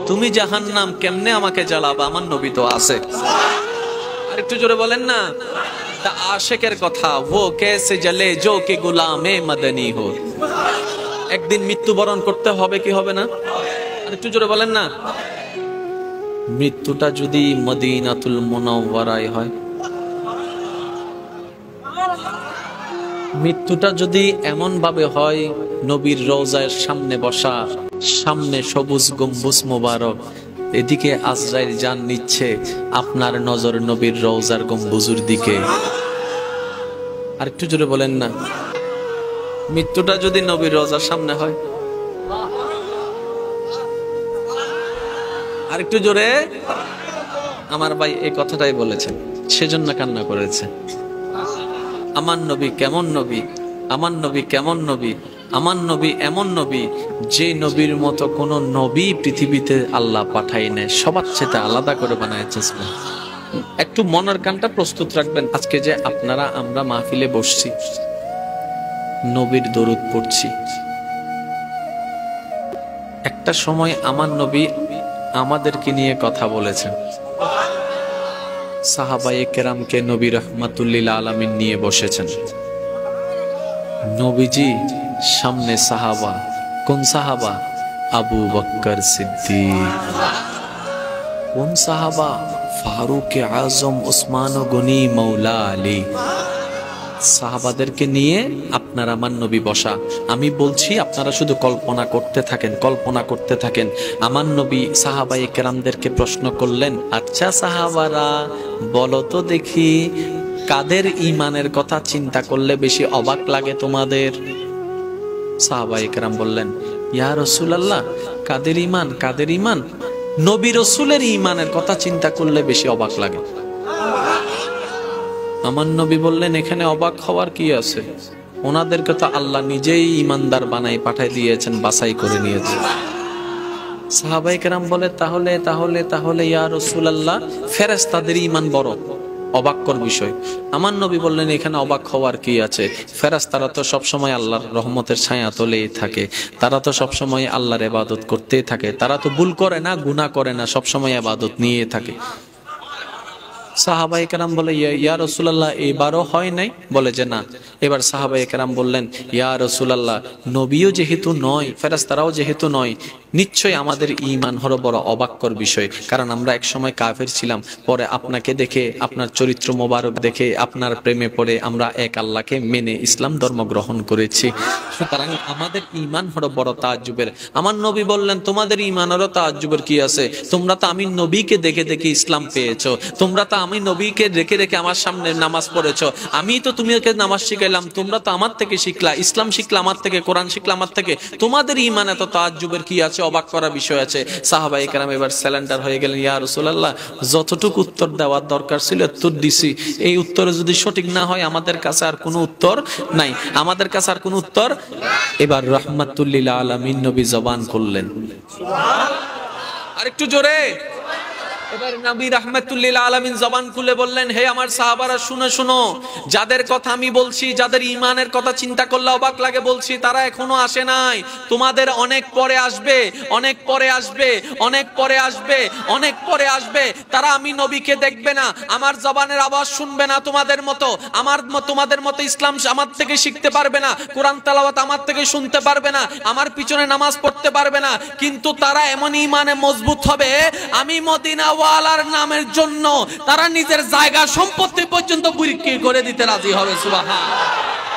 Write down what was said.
তুমি জাহান্নাম কেমনে আমাকে জ্বালাবা, আমার নবী তো আছে। আর একটু জোরে বলেন না। তা আশিকের কথা, वो कैसे जले जो कि गुलामे मदनी हो। একদিন মৃত্যুবরণ করতে হবে কি হবে না? আর একটু জোরে বলেন না। মৃত্যুটা যদি মদিনাতুল মুনাওয়ারায় হয়, মৃত্যুটা যদি এমন ভাবে হয় নবীর রওজার সামনে বসা, সামনে সবুজ গম্বুজ মোবারক, এদিকে আজরাইল জান নিচ্ছে, আপনার নজর নবীর রওজার গম্বুজের দিকে। আর একটু জোরে বলেন না। মৃত্যুটা যদি নবীর রওজার সামনে হয়, আর একটু জোরে। আমার ভাই এই কথাটাই বলেছেন, সেজন্য কান্না করেছে। আমার নবী কেমন নবী, আমার নবী কেমন নবী, আমার নবী এমন নবী যে নবীর মতো কোন নবী পৃথিবীতে আল্লাহ পাঠাই নাই, সবার চেয়ে আলাদা করে বানাইছে। একটু মনের কানটা প্রস্তুত রাখবেন। আজকে যে আপনারা আমরা মাহফিলে বসছি, নবীর দরুদ পড়ছি, একটা সময় আমার নবী আমাদেরকে নিয়ে কথা বলেছেন। সাহাবায়ে কেরামকে নবী রাহমাতুল্লিল আলামিন নিয়ে বসেছেন। নবীজি সামনে সাহাবা, কোন সাহাবা? আবু বকর সিদ্দিক। কোন সাহাবা? ফারুক আজম, উসমান গনি, মৌলা আলী। সাহাবাদেরকে নিয়ে আপনার আমার নবী বসা। আমি বলছি আপনারা শুধু কল্পনা করতে থাকেন, কল্পনা করতে থাকেন। আমার নবী সাহাবায়ে কেরামদেরকে প্রশ্ন করলেন, আচ্ছা সাহাবারা বলো তো দেখি, কাদের ঈমানের কথা চিন্তা করলে বেশি অবাক লাগে তোমাদের? সাহাবায়ে কেরাম বললেন, ইয়া রাসূলুল্লাহ, কাদের ঈমান, কাদের ঈমান? নবী রাসূলের ঈমানের কথা চিন্তা করলে বেশি অবাক লাগে। আমার নবী বললেন, এখানে অবাক হওয়ার কি আছে? ওনাদেরকে তো আল্লাহ নিজেই ঈমানদার বানাই পাঠাই দিয়েছেন, বাছাই করে নিয়েছেন। সাহাবায়ে কেরাম বলে, তাহলে তাহলে তাহলে ইয়া রাসূলুল্লাহ, ফেরেশতাদের ঈমান বড় অবাককর বিষয়। আমার নবী বললেন, এখানে অবাক হওয়ার কি আছে? ফেরেশতারা তো সবসময় আল্লাহর রহমতের ছায়া তলেই থাকে, তারা তো সবসময় আল্লাহর ইবাদত করতেই থাকে, তারা তো ভুল করে না, গুনাহ করে না, সবসময় ইবাদত নিয়ে থাকে। সাহাবায়ে কেরাম বলে, ইয়া রাসূলুল্লাহ, এবারও হয় নাই? বলে যে না। এবার সাহাবায়ে কেরাম বললেন, ইয়া রাসূলুল্লাহ, নবীও যেহেতু নয়, ফেরেশতারাও যেহেতু নয়, নিশ্চয়ই আমাদের ঈমান হলো বড় অবাককর বিষয়। কারণ আমরা এক সময় কাফের ছিলাম, পরে আপনাকে দেখে, আপনার চরিত্র মোবারক দেখে, আপনার প্রেমে পড়ে আমরা এক আল্লাহকে মেনে ইসলাম ধর্ম গ্রহণ করেছি। সুতরাং আমাদের ঈমান হলো বড় তাজ্জুবের। আমার নবী বললেন, তোমাদের ঈমানেরও তাজ্জুবের কি আছে? তোমরা তো আমি নবীকে দেখে দেখে ইসলাম পেয়েছো, তোমরা তো আমি নবীকে রেখে রেখে আমার সামনে নামাজ পড়েছো, আমি তো তুমিকে নামাজ শিখাইলাম, তোমরা তো আমার থেকে শিখলা, ইসলাম শিখলা আমার থেকে, কোরআন শিখলা আমার থেকে, তোমাদের ঈমানে তো তাজ্জুবের কি আছে, অবাক করা বিষয় আছে? সাহাবায়ে কেরাম এবার স্যালেন্ডার হয়ে গেলেন, ইয়া রাসূলুল্লাহ, যতটুকু উত্তর দেওয়ার দরকার ছিল উত্তর দিছি, এই উত্তরে যদি সঠিক না হয় আমাদের কাছে আর কোনো উত্তর নাই, আমাদের কাছে আর কোনো উত্তর। এবার রাহমাতুল্লিল আলামিন নবী জবান করলেন, আর একটু জোরে। এবার নবী রাহমাতুল্লিল আলামিন জবান খুলে বললেন, হে আমার সাহাবারা, শুনো শুনো, যাদের কথা আমি বলছি, যাদের ঈমানের কথা চিন্তা করলে অবাক লাগে বলছি, তারা এখনো আসে নাই। তোমাদের অনেক পরে আসবে, অনেক পরে আসবে, অনেক পরে আসবে, অনেক পরে আসবে। তারা আমি নবীকে দেখবে না, আমার জবানের আওয়াজ শুনবে না তোমাদের মতো, তোমাদের মতো ইসলাম আমার থেকে শিখতে পারবে না, কোরআন তেলাওয়াত আমার থেকে শুনতে পারবে না, আমার পিছনে নামাজ পড়তে পারবে না, কিন্তু তারা এমন ঈমানে মজবুত হবে, আমি মদিনা ওয়ালার নামের জন্য তারা নিজের জায়গা সম্পত্তি পর্যন্ত বিক্রি করে দিতে রাজি হবে। সুবহানাল্লাহ।